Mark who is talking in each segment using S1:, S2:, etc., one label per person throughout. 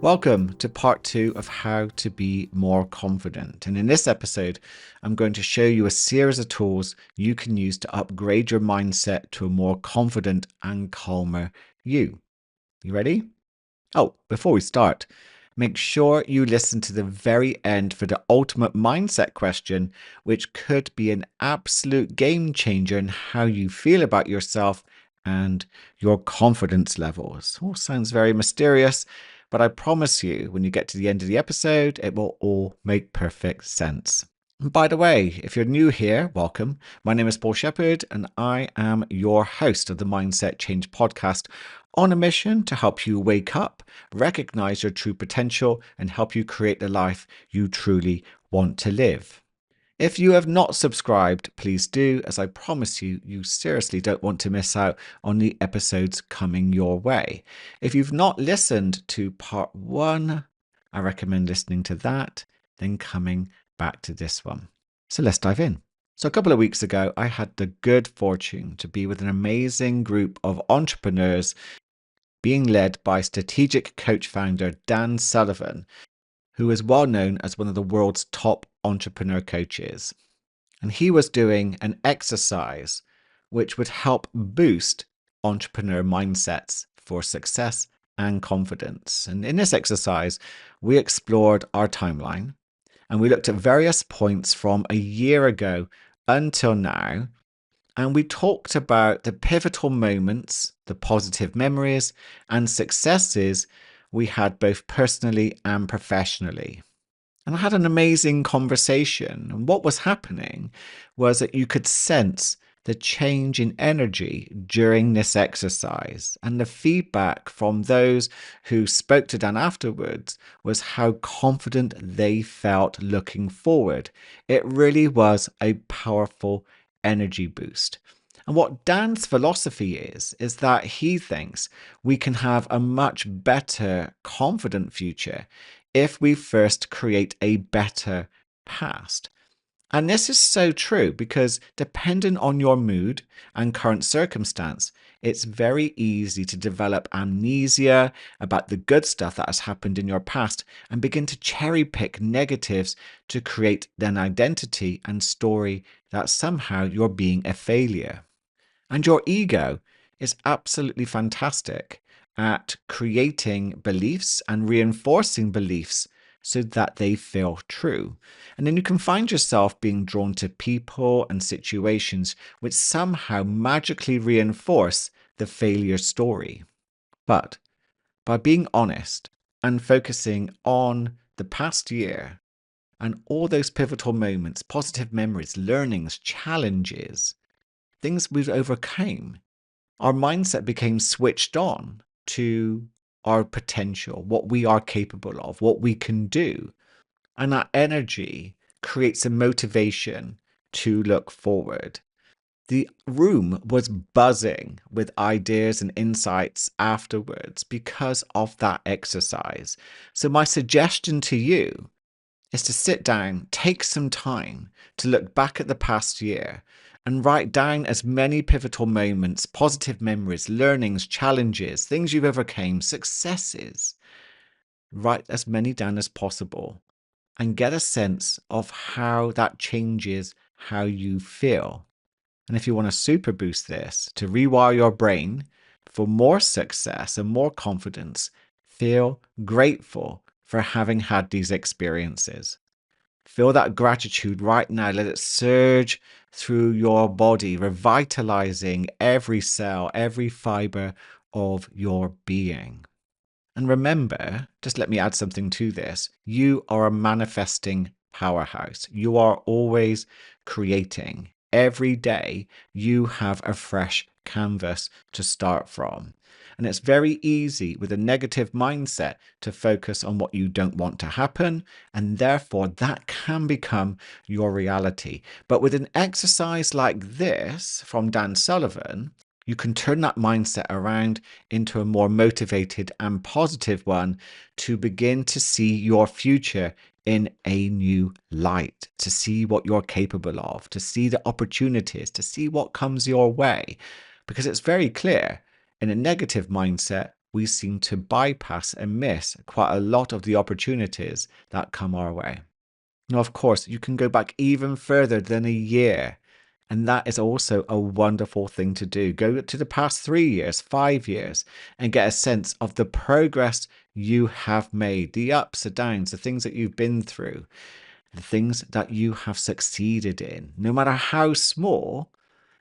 S1: Welcome to part 2 of how to be more confident. And in this episode, I'm going to show you a series of tools you can use to upgrade your mindset to a more confident and calmer you. You ready? Oh, before we start, make sure you listen to the very end for the ultimate mindset question, which could be an absolute game changer in how you feel about yourself and your confidence levels. All sounds very mysterious, but I promise you, when you get to the end of the episode, it will all make perfect sense. And by the way, if you're new here, welcome. My name is Sheppard, and I am your host of the Mindset Change podcast, on a mission to help you wake up, recognize your true potential, and help you create the life you truly want to live. If you have not subscribed, please do, as I promise you, you seriously don't want to miss out on the episodes coming your way. If you've not listened to part 1, I recommend listening to that, then coming back to this one. So let's dive in. So a couple of weeks ago, I had the good fortune to be with an amazing group of entrepreneurs being led by strategic coach founder Dan Sullivan, who is well known as one of the world's top entrepreneur coaches. And he was doing an exercise which would help boost entrepreneur mindsets for success and confidence. And in this exercise, we explored our timeline and we looked at various points from a year ago until now. And we talked about the pivotal moments, the positive memories, and successes we had both personally and professionally. And I had an amazing conversation. And what was happening was that you could sense the change in energy during this exercise. And the feedback from those who spoke to Dan afterwards was how confident they felt looking forward. It really was a powerful energy boost. And what Dan's philosophy is that he thinks we can have a much better, confident future if we first create a better past. And this is so true because depending on your mood and current circumstance, it's very easy to develop amnesia about the good stuff that has happened in your past and begin to cherry pick negatives to create an identity and story that somehow you're being a failure. And your ego is absolutely fantastic at creating beliefs and reinforcing beliefs so that they feel true. And then you can find yourself being drawn to people and situations which somehow magically reinforce the failure story. But by being honest and focusing on the past year and all those pivotal moments, positive memories, learnings, challenges, things we've overcome, our mindset became switched on to our potential, what we are capable of, what we can do. And that energy creates a motivation to look forward. The room was buzzing with ideas and insights afterwards because of that exercise. So, my suggestion to you is to sit down, take some time to look back at the past year and write down as many pivotal moments, positive memories, learnings, challenges, things you've overcome, successes. Write as many down as possible and get a sense of how that changes how you feel. And if you want to super boost this to rewire your brain for more success and more confidence, feel grateful for having had these experiences. Feel that gratitude right now. Let it surge through your body, revitalizing every cell, every fiber of your being. And remember, just let me add something to this. You are a manifesting powerhouse. You are always creating. Every day, you have a fresh canvas to start from. And it's very easy with a negative mindset to focus on what you don't want to happen. And therefore, that can become your reality. But with an exercise like this from Dan Sullivan, you can turn that mindset around into a more motivated and positive one to begin to see your future in a new light, to see what you're capable of, to see the opportunities, to see what comes your way. Because it's very clear in a negative mindset, we seem to bypass and miss quite a lot of the opportunities that come our way. Now, of course, you can go back even further than a year. And that is also a wonderful thing to do. Go to the past 3 years, 5 years, and get a sense of the progress you have made, the ups, the downs, the things that you've been through, the things that you have succeeded in, no matter how small.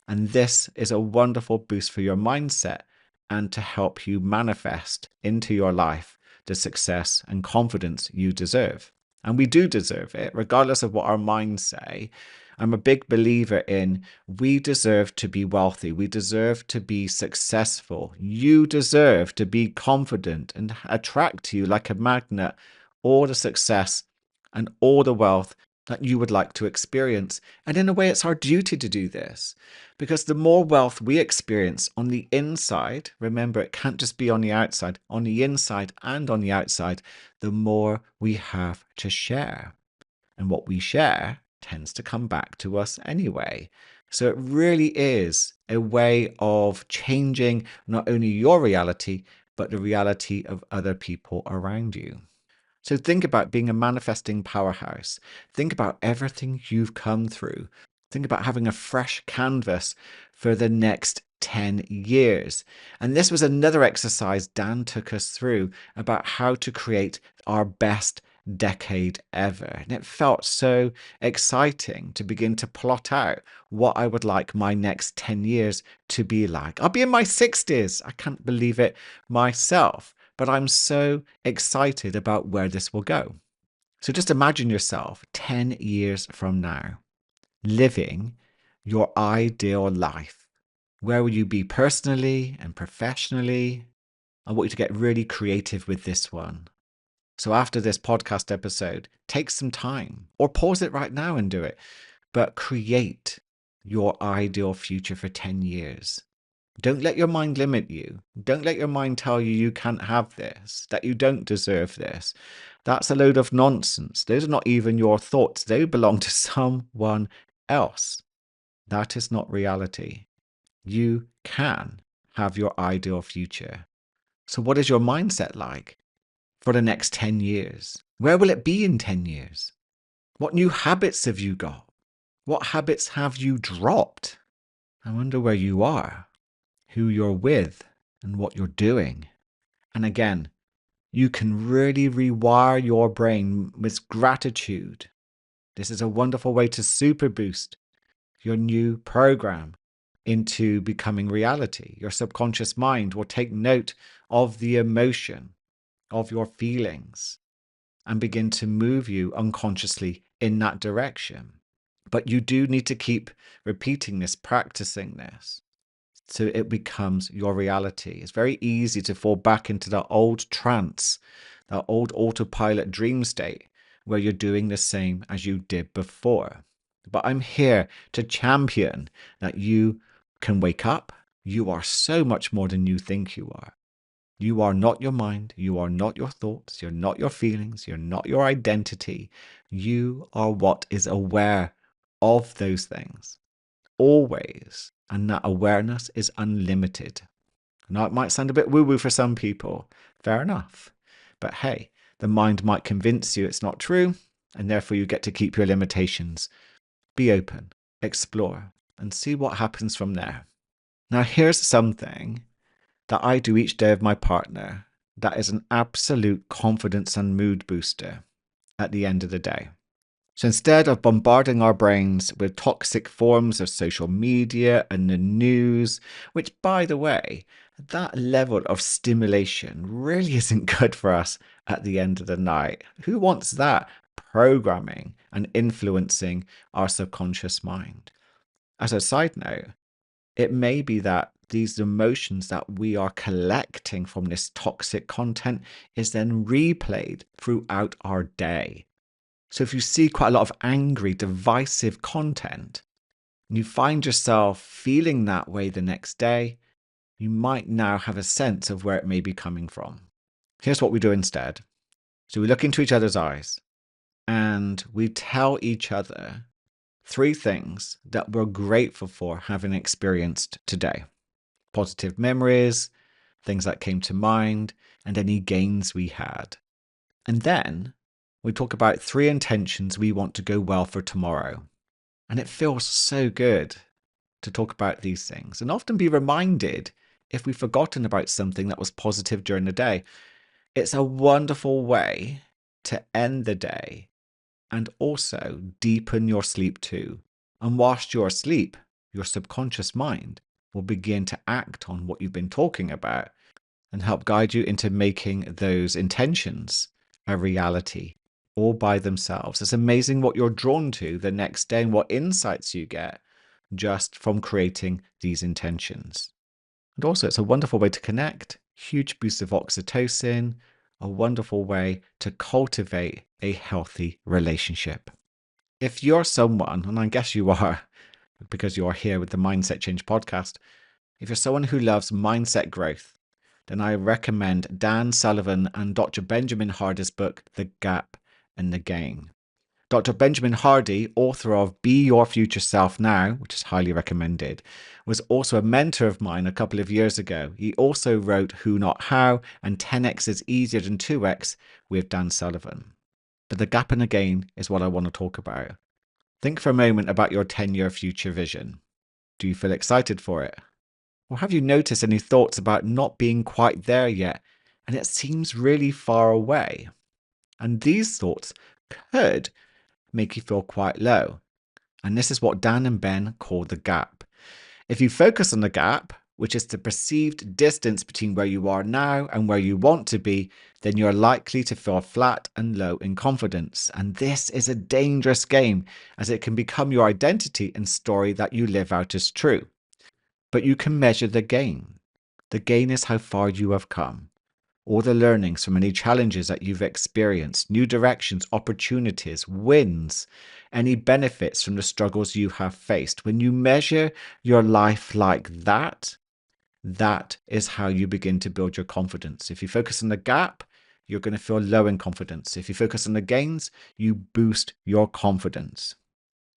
S1: And this is a wonderful boost for your mindset and to help you manifest into your life the success and confidence you deserve. And we do deserve it, regardless of what our minds say. I'm a big believer in we deserve to be wealthy. We deserve to be successful. You deserve to be confident and attract to you like a magnet all the success and all the wealth that you would like to experience. And in a way, it's our duty to do this because the more wealth we experience on the inside, remember, it can't just be on the outside, on the inside and on the outside, the more we have to share. And what we share tends to come back to us anyway. So it really is a way of changing not only your reality, but the reality of other people around you. So think about being a manifesting powerhouse. Think about everything you've come through. Think about having a fresh canvas for the next 10 years. And this was another exercise Dan took us through about how to create our best decade ever. And it felt so exciting to begin to plot out what I would like my next 10 years to be like. I'll be in my 60s. I can't believe it myself. But I'm so excited about where this will go. So just imagine yourself 10 years from now, living your ideal life. Where will you be personally and professionally? I want you to get really creative with this one. So after this podcast episode, take some time or pause it right now and do it, but create your ideal future for 10 years. Don't let your mind limit you. Don't let your mind tell you you can't have this, that you don't deserve this. That's a load of nonsense. Those are not even your thoughts. They belong to someone else. That is not reality. You can have your ideal future. So what is your mindset like for the next 10 years? Where will it be in 10 years? What new habits have you got? What habits have you dropped? I wonder where you are, who you're with, and what you're doing. And again, you can really rewire your brain with gratitude. This is a wonderful way to super boost your new program into becoming reality. Your subconscious mind will take note of the emotion, of your feelings, and begin to move you unconsciously in that direction. But you do need to keep repeating this, practicing this, so it becomes your reality. It's very easy to fall back into that old trance, that old autopilot dream state where you're doing the same as you did before. But I'm here to champion that you can wake up. You are so much more than you think you are. You are not your mind. You are not your thoughts. You're not your feelings. You're not your identity. You are what is aware of those things always. And that awareness is unlimited. Now, it might sound a bit woo-woo for some people. Fair enough. But hey, the mind might convince you it's not true, and therefore you get to keep your limitations. Be open, explore, and see what happens from there. Now, here's something that I do each day of my partner that is an absolute confidence and mood booster at the end of the day. So instead of bombarding our brains with toxic forms of social media and the news, which, by the way, that level of stimulation really isn't good for us at the end of the night. Who wants that programming and influencing our subconscious mind? As a side note, it may be that these emotions that we are collecting from this toxic content is then replayed throughout our day. So if you see quite a lot of angry, divisive content, and you find yourself feeling that way the next day, you might now have a sense of where it may be coming from. Here's what we do instead. So we look into each other's eyes and we tell each other 3 things that we're grateful for having experienced today. Positive memories, things that came to mind, and any gains we had. And then we talk about 3 intentions we want to go well for tomorrow. And it feels so good to talk about these things and often be reminded if we've forgotten about something that was positive during the day. It's a wonderful way to end the day and also deepen your sleep too. And whilst you're asleep, your subconscious mind will begin to act on what you've been talking about and help guide you into making those intentions a reality all by themselves. It's amazing what you're drawn to the next day and what insights you get just from creating these intentions. And also, it's a wonderful way to connect, huge boost of oxytocin, a wonderful way to cultivate a healthy relationship. If you're someone, and I guess you are, because you are here with the Mindset Change podcast, if you're someone who loves mindset growth, then I recommend Dan Sullivan and Dr. Benjamin Hardy's book, The Gap and the Gain. Dr. Benjamin Hardy, author of Be Your Future Self Now, which is highly recommended, was also a mentor of mine a couple of years ago. He also wrote Who Not How and 10x is Easier Than 2x with Dan Sullivan. But the gap and the gain is what I want to talk about. Think for a moment about your 10-year future vision. Do you feel excited for it? Or have you noticed any thoughts about not being quite there yet and it seems really far away? And these thoughts could make you feel quite low. And this is what Dan and Ben call the gap. If you focus on the gap, which is the perceived distance between where you are now and where you want to be, then you're likely to feel flat and low in confidence. And this is a dangerous game, as it can become your identity and story that you live out as true. But you can measure the gain. The gain is how far you have come. All the learnings from any challenges that you've experienced, new directions, opportunities, wins, any benefits from the struggles you have faced. When you measure your life like that, that is how you begin to build your confidence. If you focus on the gap, you're going to feel low in confidence. If you focus on the gains, you boost your confidence.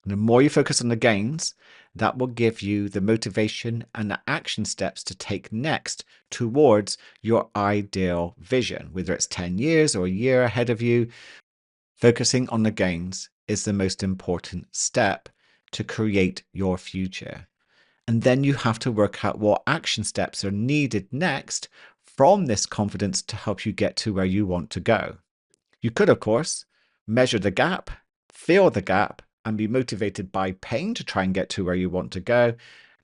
S1: And the more you focus on the gains, that will give you the motivation and the action steps to take next towards your ideal vision, whether it's 10 years or a year ahead of you. Focusing on the gains is the most important step to create your future. And then you have to work out what action steps are needed next from this confidence to help you get to where you want to go. You could, of course, measure the gap, feel the gap, and be motivated by pain to try and get to where you want to go.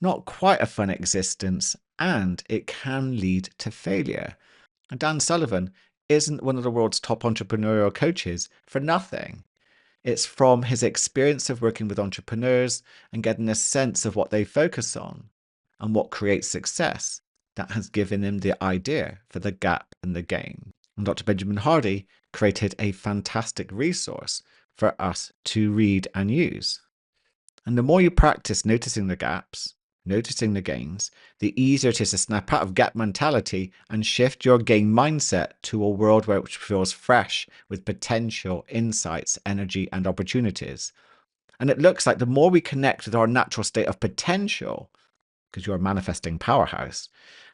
S1: Not quite a fun existence, and it can lead to failure. And Dan Sullivan isn't one of the world's top entrepreneurial coaches for nothing. It's from his experience of working with entrepreneurs and getting a sense of what they focus on and what creates success that has given him the idea for the gap and the gain. And Dr. Benjamin Hardy created a fantastic resource for us to read and use. And the more you practice noticing the gaps, noticing the gains, the easier it is to snap out of gap mentality and shift your gain mindset to a world which feels fresh with potential, insights, energy, and opportunities. And it looks like the more we connect with our natural state of potential, because you're a manifesting powerhouse,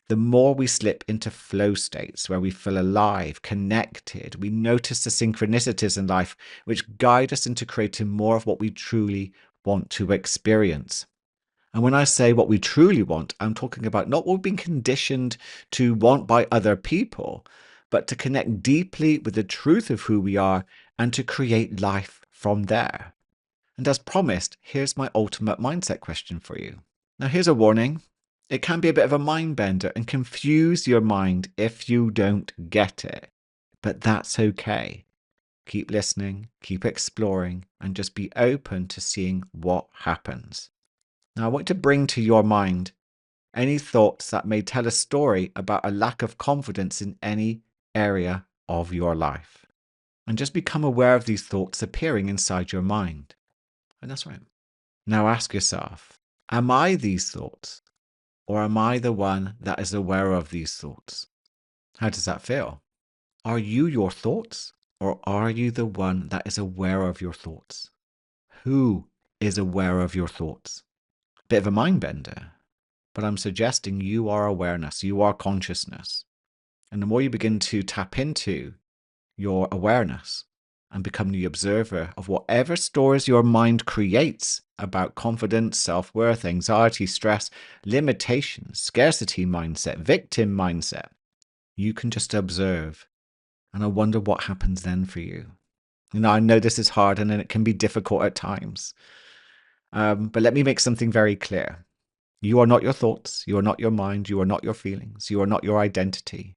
S1: the more we slip into flow states where we feel alive, connected. We notice the synchronicities in life which guide us into creating more of what we truly want to experience. And when I say what we truly want, I'm talking about not what we've been conditioned to want by other people, but to connect deeply with the truth of who we are and to create life from there. And as promised, here's my ultimate mindset question for you. Now, here's a warning. It can be a bit of a mind bender and confuse your mind if you don't get it. But that's okay. Keep listening, keep exploring, and just be open to seeing what happens. Now, I want to bring to your mind any thoughts that may tell a story about a lack of confidence in any area of your life. And just become aware of these thoughts appearing inside your mind. And that's right. Now ask yourself, am I these thoughts? Or am I the one that is aware of these thoughts? How does that feel? Are you your thoughts? Or are you the one that is aware of your thoughts? Who is aware of your thoughts? Bit of a mind bender. but I'm suggesting you are awareness, you are consciousness. And the more you begin to tap into your awareness and become the observer of whatever stories your mind creates about confidence, self-worth, anxiety, stress, limitations, scarcity mindset, victim mindset, you can just observe. And I wonder what happens then for you. I know this is hard and it can be difficult at times. But let me make something very clear. You are not your thoughts. You are not your mind. You are not your feelings. You are not your identity.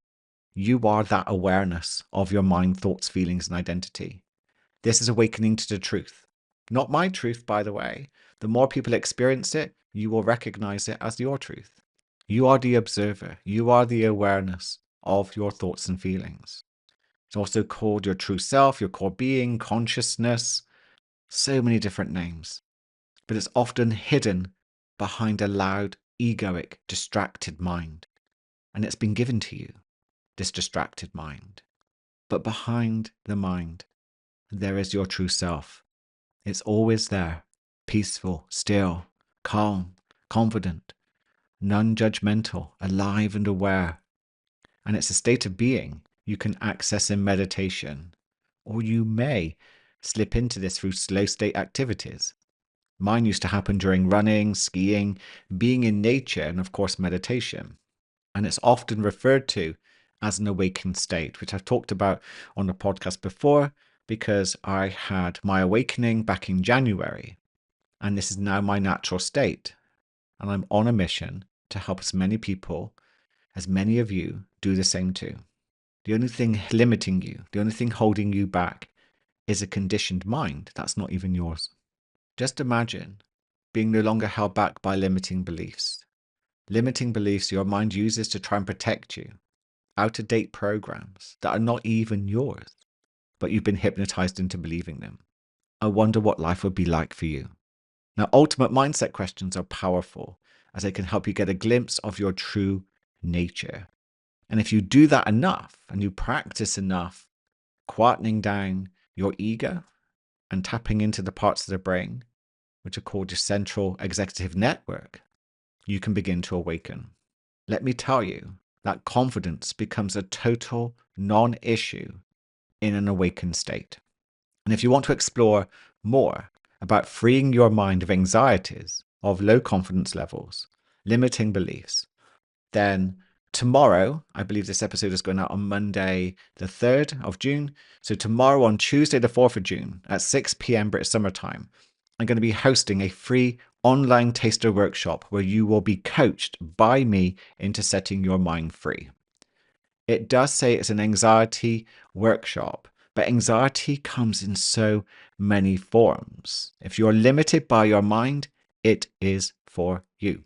S1: You are that awareness of your mind, thoughts, feelings, and identity. This is awakening to the truth. Not my truth, by the way. The more people experience it, you will recognize it as your truth. You are the observer. You are the awareness of your thoughts and feelings. It's also called your true self, your core being, consciousness, so many different names. But it's often hidden behind a loud, egoic, distracted mind. And it's been given to you, this distracted mind. But behind the mind, there is your true self. It's always there, peaceful, still, calm, confident, non-judgmental, alive and aware. And it's a state of being you can access in meditation, or you may slip into this through slow state activities. Mine used to happen during running, skiing, being in nature, and of course meditation. And it's often referred to as an awakened state, which I've talked about on the podcast before, because I had my awakening back in January, and this is now my natural state. And I'm on a mission to help as many people, as many of you, do the same too. The only thing limiting you, the only thing holding you back is a conditioned mind that's not even yours. Just imagine being no longer held back by limiting beliefs. Limiting beliefs your mind uses to try and protect you. Out-of-date programs that are not even yours, but you've been hypnotized into believing them. I wonder what life would be like for you. Now, ultimate mindset questions are powerful as they can help you get a glimpse of your true nature. And if you do that enough and you practice enough, quietening down your ego and tapping into the parts of the brain, which are called your central executive network, you can begin to awaken. Let me tell you that confidence becomes a total non-issue in an awakened state. And if you want to explore more about freeing your mind of anxieties, of low confidence levels, limiting beliefs, then tomorrow, I believe this episode is going out on Monday, the 3rd of June. So tomorrow on Tuesday, the 4th of June at 6 p.m. British Summer Time, I'm going to be hosting a free online taster workshop where you will be coached by me into setting your mind free. It does say it's an anxiety workshop, but anxiety comes in so many forms. If you're limited by your mind, it is for you.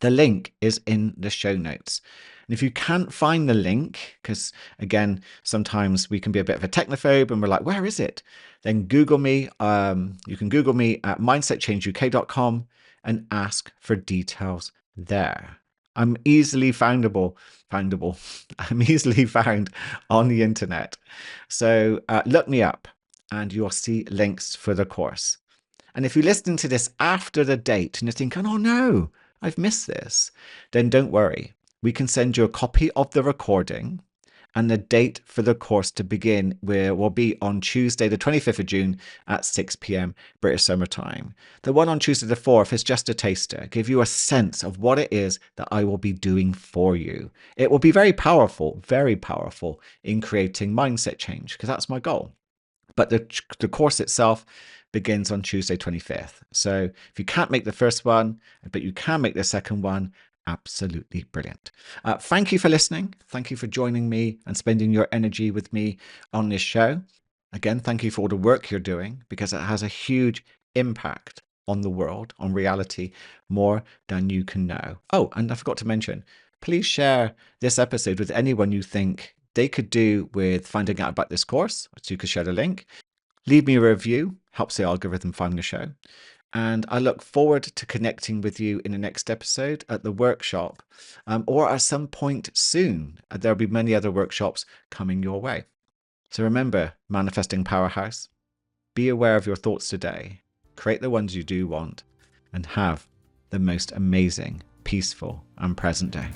S1: The link is in the show notes. And if you can't find the link, because again, sometimes we can be a bit of a technophobe and we're like, where is it? Then Google me. You can Google me at mindsetchangeuk.com and ask for details there. I'm easily foundable. I'm easily found on the internet. So look me up and you'll see links for the course. And if you're listening to this after the date and you're thinking, oh no, I've missed this, then don't worry. We can send you a copy of the recording, and the date for the course to begin will be on Tuesday, the 25th of June at 6 p.m. British Summer Time. The one on Tuesday the 4th is just a taster, give you a sense of what it is that I will be doing for you. It will be very powerful in creating mindset change, because that's my goal. But the course itself begins on Tuesday 25th. So if you can't make the first one, but you can make the second one, absolutely brilliant. Thank you for listening. Thank you for joining me and spending your energy with me on this show. Again, thank you for all the work you're doing, because it has a huge impact on the world, on reality, more than you can know. Oh, and I forgot to mention, please share this episode with anyone you think they could do with finding out about this course, so you could share the link. Leave me a review, helps the algorithm find the show. And I look forward to connecting with you in the next episode at the workshop, or at some point soon. There'll be many other workshops coming your way. So remember, Manifesting Powerhouse, be aware of your thoughts today, create the ones you do want, and have the most amazing peaceful, and present day.